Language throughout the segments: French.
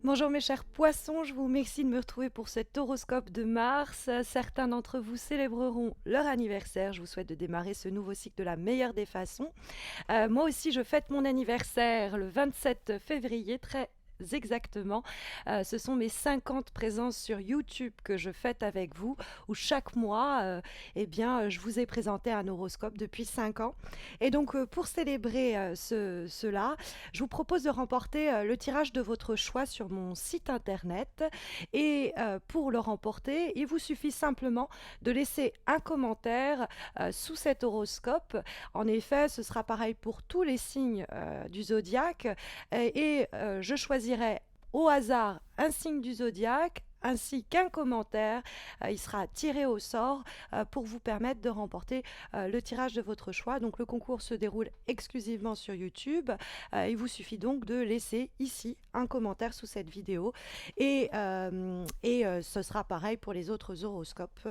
Bonjour mes chers poissons, je vous remercie de me retrouver pour cet horoscope de Mars. Certains d'entre vous célébreront leur anniversaire. Je vous souhaite de démarrer ce nouveau cycle de la meilleure des façons. Moi aussi, je fête mon anniversaire le 27 février, très exactement. Ce sont mes 50 présences sur YouTube que je fête avec vous, où chaque mois, je vous ai présenté un horoscope depuis 5 ans. Et donc, pour célébrer cela, je vous propose de remporter le tirage de votre choix sur mon site internet. Et pour le remporter, il vous suffit simplement de laisser un commentaire sous cet horoscope. En effet, ce sera pareil pour tous les signes du zodiaque et je choisirai au hasard un signe du zodiaque ainsi qu'un commentaire. Il sera tiré au sort pour vous permettre de remporter le tirage de votre choix. Donc le concours se déroule exclusivement sur YouTube. Il vous suffit donc de laisser ici un commentaire sous cette vidéo et ce sera pareil pour les autres horoscopes.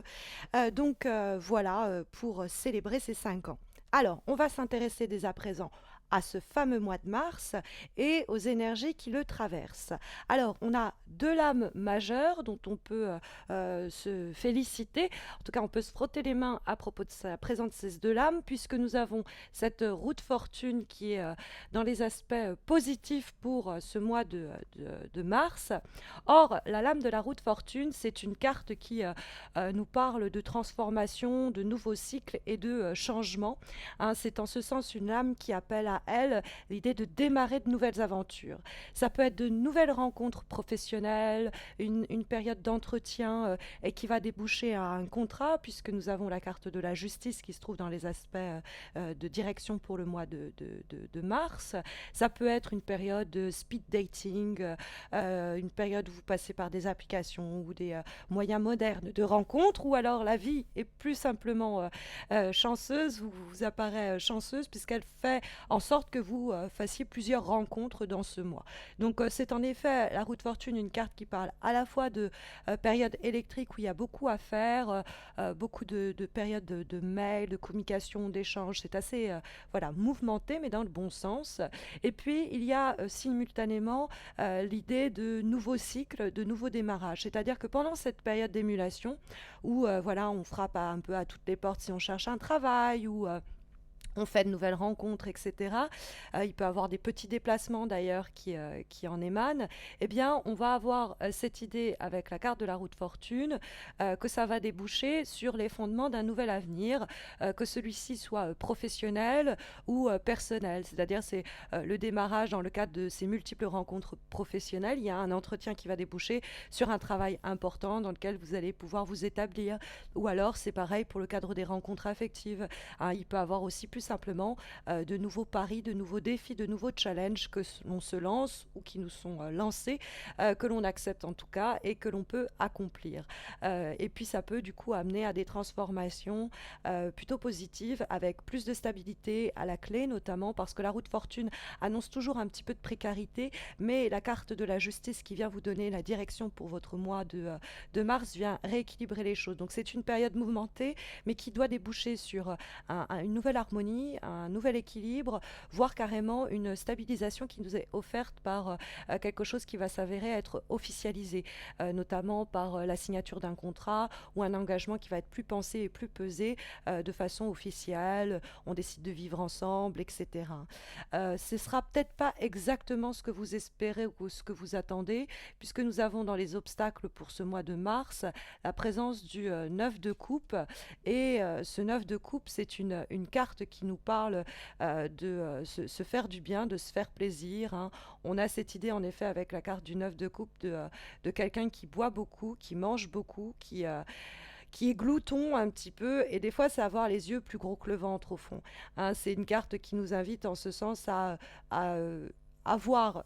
Voilà pour célébrer ces 5 ans. Alors, on va s'intéresser dès à présent à ce fameux mois de mars et aux énergies qui le traversent. Alors, on a deux lames majeures dont on peut se féliciter. En tout cas, on peut se frotter les mains à propos de la présence de ces deux lames, puisque nous avons cette roue de fortune qui est dans les aspects positifs pour ce mois de mars. Or, la lame de la roue de fortune, c'est une carte qui nous parle de transformation, de nouveaux cycles et de changement. Hein, c'est en ce sens une lame qui appelle à elle l'idée de démarrer de nouvelles aventures. Ça peut être de nouvelles rencontres professionnelles, une période d'entretien et qui va déboucher à un contrat, puisque nous avons la carte de la justice qui se trouve dans les aspects de direction pour le mois de mars. Ça peut être une période de speed dating, une période où vous passez par des applications ou des moyens modernes de rencontre, ou alors la vie est plus simplement chanceuse, vous apparaît chanceuse puisqu'elle fait en sorte que vous fassiez plusieurs rencontres dans ce mois. Donc c'est en effet la roue de fortune, une carte qui parle à la fois de période électrique où il y a beaucoup à faire, beaucoup de périodes de mails, de communication, d'échanges. C'est assez voilà, mouvementé, mais dans le bon sens. Et puis il y a simultanément l'idée de nouveaux cycles, de nouveaux démarrages. C'est-à-dire que pendant cette période d'émulation, où voilà, on frappe un peu à toutes les portes si on cherche un travail, ou on fait de nouvelles rencontres, etc. Il peut y avoir des petits déplacements d'ailleurs qui en émanent. Eh bien, on va avoir cette idée avec la carte de la roue de fortune que ça va déboucher sur les fondements d'un nouvel avenir, que celui-ci soit professionnel ou personnel. C'est-à-dire, c'est le démarrage dans le cadre de ces multiples rencontres professionnelles. Il y a un entretien qui va déboucher sur un travail important dans lequel vous allez pouvoir vous établir. Ou alors, c'est pareil pour le cadre des rencontres affectives. Hein, il peut y avoir aussi plus simplement de nouveaux paris, de nouveaux défis, de nouveaux challenges que l'on se lance ou qui nous sont lancés, que l'on accepte en tout cas et que l'on peut accomplir. Et puis ça peut du coup amener à des transformations plutôt positives avec plus de stabilité à la clé, notamment parce que la roue de fortune annonce toujours un petit peu de précarité, mais la carte de la justice qui vient vous donner la direction pour votre mois de mars vient rééquilibrer les choses. Donc c'est une période mouvementée, mais qui doit déboucher sur une nouvelle harmonie, un nouvel équilibre, voire carrément une stabilisation qui nous est offerte par quelque chose qui va s'avérer être officialisé, notamment par la signature d'un contrat ou un engagement qui va être plus pensé et plus pesé de façon officielle. On décide de vivre ensemble, etc. Ce sera peut-être pas exactement ce que vous espérez ou ce que vous attendez, puisque nous avons dans les obstacles pour ce mois de mars la présence du 9 de coupe. Et ce 9 de coupe, c'est une carte qui nous parle se faire du bien, de se faire plaisir. Hein. On a cette idée, en effet, avec la carte du 9 de coupe, de quelqu'un qui boit beaucoup, qui mange beaucoup, qui est glouton un petit peu, et des fois, c'est avoir les yeux plus gros que le ventre, au fond. Hein, c'est une carte qui nous invite, en ce sens, à avoir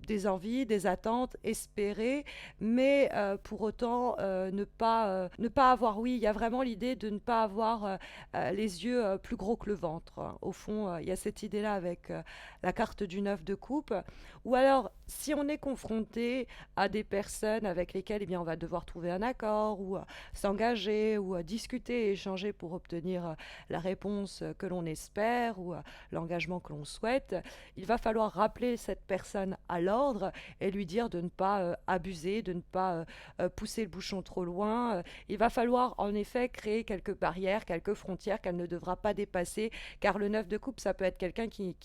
des envies, des attentes, espérer, mais pour autant ne pas avoir, oui, il y a vraiment l'idée de ne pas avoir les yeux plus gros que le ventre. Hein. Au fond, il y a cette idée-là avec la carte du 9 de coupe. Ou alors, si on est confronté à des personnes avec lesquelles eh bien, on va devoir trouver un accord, ou s'engager, ou discuter et échanger pour obtenir la réponse que l'on espère, ou l'engagement que l'on souhaite, il va falloir rappeler cette personne à l'ordre l'ordre et lui dire de ne pas abuser, de ne pas pousser le bouchon trop loin. Il va falloir en effet créer quelques barrières, quelques frontières qu'elle ne devra pas dépasser, car le 9 de coupe, ça peut être quelqu'un qui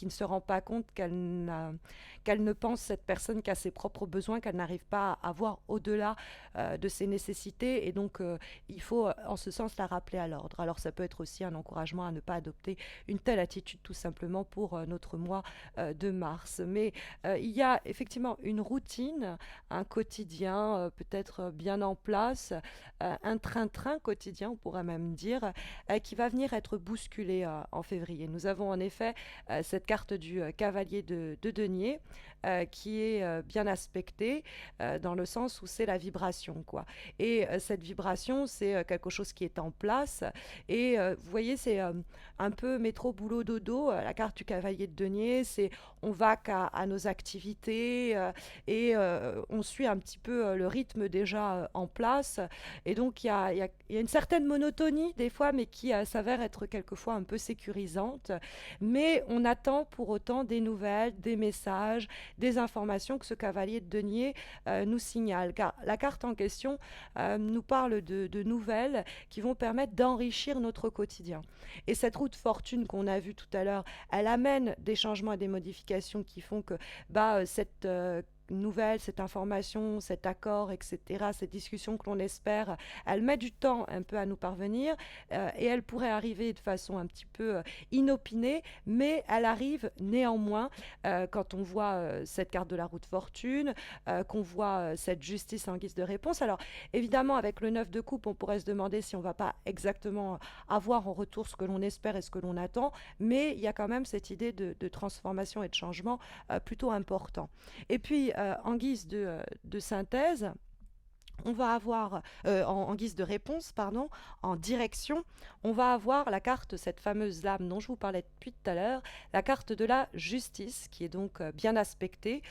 ne se rend pas compte qu'elle ne pense, cette personne, qu'à ses propres besoins, qu'elle n'arrive pas à voir au-delà de ses nécessités. Et donc, il faut, en ce sens, la rappeler à l'ordre. Alors, ça peut être aussi un encouragement à ne pas adopter une telle attitude, tout simplement, pour notre mois de mars. Mais il y a effectivement une routine, un quotidien peut-être bien en place, un train-train quotidien, on pourrait même dire, qui va venir être bousculé en février. Nous avons en effet cette carte du cavalier de denier qui est bien aspectée dans le sens où c'est la vibration, quoi. Et cette vibration, c'est quelque chose qui est en place. Et vous voyez, c'est un peu métro, boulot, dodo. La carte du cavalier de denier, c'est on va qu'à nos activités et on suit un petit peu le rythme déjà en place. Et donc, il y a une certaine monotonie des fois, mais qui s'avère être quelquefois un peu sécurisante. Mais on attend pour autant des nouvelles, des messages, des informations que ce cavalier de denier nous signale. Car la carte en question nous parle de nouvelles qui vont permettre d'enrichir notre quotidien. Et cette roue de fortune qu'on a vue tout à l'heure, elle amène des changements et des modifications qui font que cette nouvelle, cette information, cet accord, etc., cette discussion que l'on espère, elle met du temps un peu à nous parvenir et elle pourrait arriver de façon un petit peu inopinée, mais elle arrive néanmoins quand on voit cette carte de la roue de fortune, qu'on voit cette justice en guise de réponse. Alors évidemment, avec le 9 de coupe, on pourrait se demander si on ne va pas exactement avoir en retour ce que l'on espère et ce que l'on attend, mais il y a quand même cette idée de transformation et de changement plutôt important. Et puis, en guise de synthèse, on va avoir, en guise de réponse, pardon, en direction, on va avoir la carte, cette fameuse lame dont je vous parlais depuis tout à l'heure, la carte de la justice, qui est donc bien aspectée,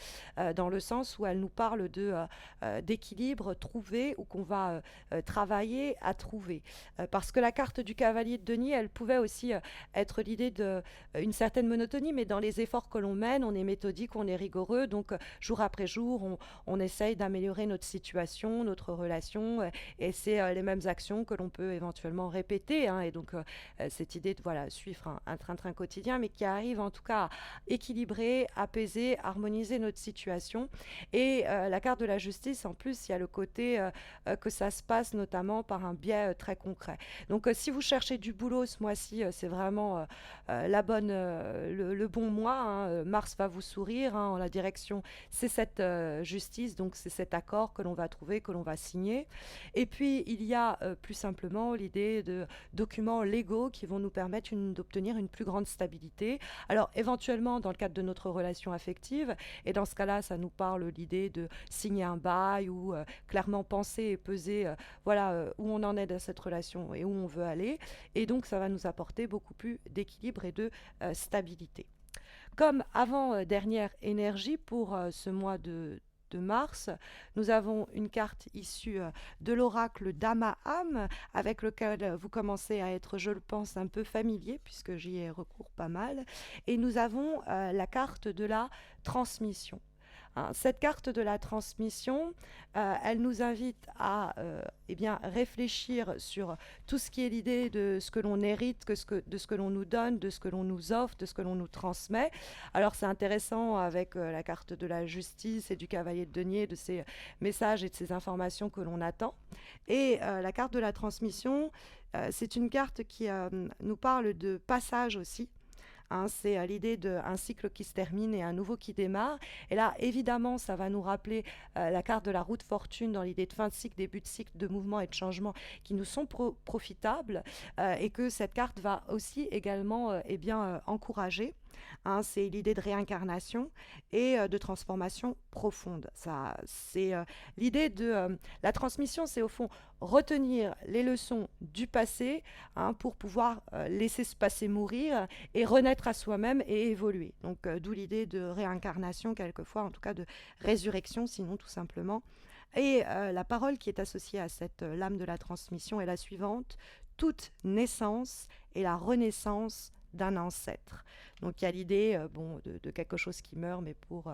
dans le sens où elle nous parle d'équilibre trouvé ou qu'on va travailler à trouver. Parce que la carte du cavalier de denier, elle pouvait aussi être l'idée d'une certaine monotonie, mais dans les efforts que l'on mène, on est méthodique, on est rigoureux, donc jour après jour, on essaye d'améliorer notre situation, notre relation, et c'est les mêmes actions que l'on peut éventuellement répéter, hein, et donc cette idée de voilà, suivre un train-train quotidien, mais qui arrive en tout cas à équilibrer, apaiser, harmoniser notre situation. Et la carte de la justice, en plus, il y a le côté que ça se passe notamment par un biais très concret. Donc si vous cherchez du boulot ce mois-ci, c'est vraiment le bon mois, hein. Mars va vous sourire, hein, en la direction, c'est cette justice, donc c'est cet accord que l'on va trouver, que l'on va signer. Et puis il y a plus simplement l'idée de documents légaux qui vont nous permettre d'obtenir une plus grande stabilité. Alors éventuellement dans le cadre de notre relation affective, et dans ce cas-là ça nous parle l'idée de signer un bail ou clairement penser et peser où on en est dans cette relation et où on veut aller. Et donc ça va nous apporter beaucoup plus d'équilibre et de stabilité. Comme avant-dernière énergie pour ce mois de mars, nous avons une carte issue de l'oracle d'Amaham, avec lequel vous commencez à être, je le pense, un peu familier, puisque j'y ai recours pas mal. Et nous avons la carte de la transmission. Hein, cette carte de la transmission, elle nous invite à réfléchir sur tout ce qui est l'idée de ce que l'on hérite, de ce que l'on nous donne, de ce que l'on nous offre, de ce que l'on nous transmet. Alors c'est intéressant avec la carte de la justice et du cavalier de denier, de ces messages et de ces informations que l'on attend. Et la carte de la transmission, c'est une carte qui nous parle de passage aussi. Hein, c'est l'idée d'un cycle qui se termine et un nouveau qui démarre. Et là, évidemment, ça va nous rappeler la carte de la roue de fortune dans l'idée de fin de cycle, début de cycle, de mouvement et de changement qui nous sont profitables et que cette carte va aussi également encourager. Hein, c'est l'idée de réincarnation et de transformation profonde. Ça, c'est l'idée de la transmission, c'est au fond retenir les leçons du passé, hein, pour pouvoir laisser ce passé mourir et renaître à soi-même et évoluer. Donc d'où l'idée de réincarnation quelquefois, en tout cas de résurrection, sinon tout simplement. Et la parole qui est associée à cette lame de la transmission est la suivante: toute naissance est la renaissance d'un ancêtre. Donc il y a l'idée de quelque chose qui meurt, mais pour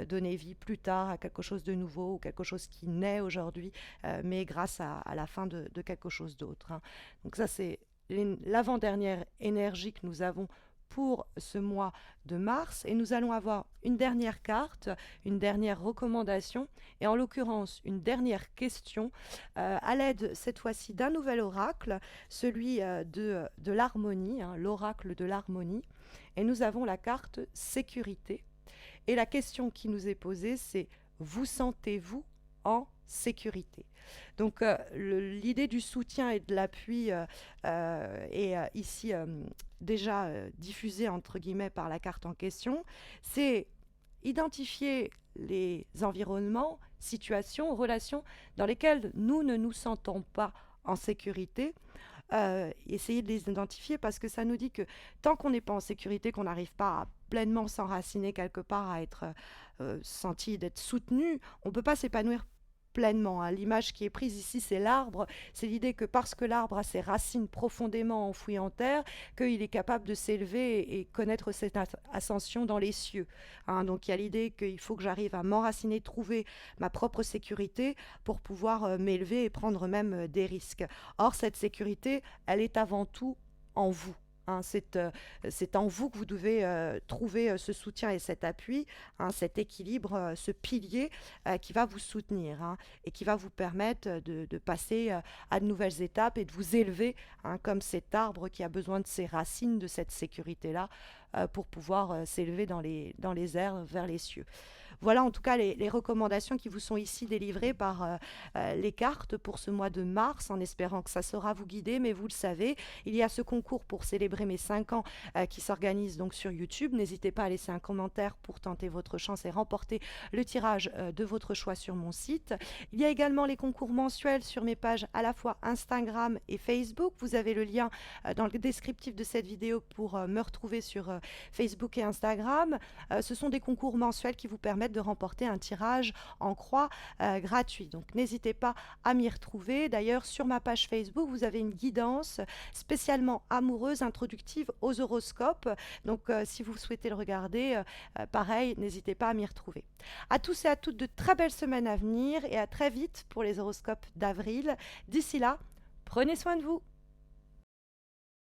donner vie plus tard à quelque chose de nouveau ou quelque chose qui naît aujourd'hui, mais grâce à la fin de quelque chose d'autre, hein. Donc ça, c'est l'avant-dernière énergie que nous avons pour ce mois de mars. Et nous allons avoir une dernière carte, une dernière recommandation, et en l'occurrence une dernière question à l'aide cette fois-ci d'un nouvel oracle, celui de l'harmonie, hein, l'oracle de l'harmonie. Et nous avons la carte sécurité. Et la question qui nous est posée, c'est: vous sentez-vous en sécurité? Donc l'idée du soutien et de l'appui est ici déjà diffusée entre guillemets par la carte en question. C'est identifier les environnements, situations, relations dans lesquelles nous ne nous sentons pas en sécurité. Essayer de les identifier, parce que ça nous dit que tant qu'on n'est pas en sécurité, qu'on n'arrive pas à pleinement s'enraciner quelque part, à être senti, d'être soutenu, on ne peut pas s'épanouir pleinement, hein. L'image qui est prise ici, c'est l'arbre. C'est l'idée que parce que l'arbre a ses racines profondément enfouies en terre, qu'il est capable de s'élever et connaître cette ascension dans les cieux, hein. Donc il y a l'idée qu'il faut que j'arrive à m'enraciner, trouver ma propre sécurité pour pouvoir m'élever et prendre même des risques. Or, cette sécurité, elle est avant tout en vous, hein. C'est en vous que vous devez trouver ce soutien et cet appui, hein, cet équilibre, ce pilier qui va vous soutenir, hein, et qui va vous permettre de passer à de nouvelles étapes et de vous élever, hein, comme cet arbre qui a besoin de ses racines, de cette sécurité-là, pour pouvoir s'élever dans les airs vers les cieux. Voilà en tout cas les recommandations qui vous sont ici délivrées par les cartes pour ce mois de mars, en espérant que ça saura vous guider. Mais vous le savez, il y a ce concours pour célébrer mes 5 ans qui s'organise donc sur YouTube. N'hésitez pas à laisser un commentaire pour tenter votre chance et remporter le tirage de votre choix sur mon site. Il y a également les concours mensuels sur mes pages à la fois Instagram et Facebook. Vous avez le lien dans le descriptif de cette vidéo pour me retrouver sur Facebook et Instagram. Ce sont des concours mensuels qui vous permettent de remporter un tirage en croix gratuit. Donc n'hésitez pas à m'y retrouver. D'ailleurs, sur ma page Facebook, vous avez une guidance spécialement amoureuse, introductive aux horoscopes. Donc si vous souhaitez le regarder, pareil, n'hésitez pas à m'y retrouver. À tous et à toutes, de très belles semaines à venir et à très vite pour les horoscopes d'avril. D'ici là, prenez soin de vous.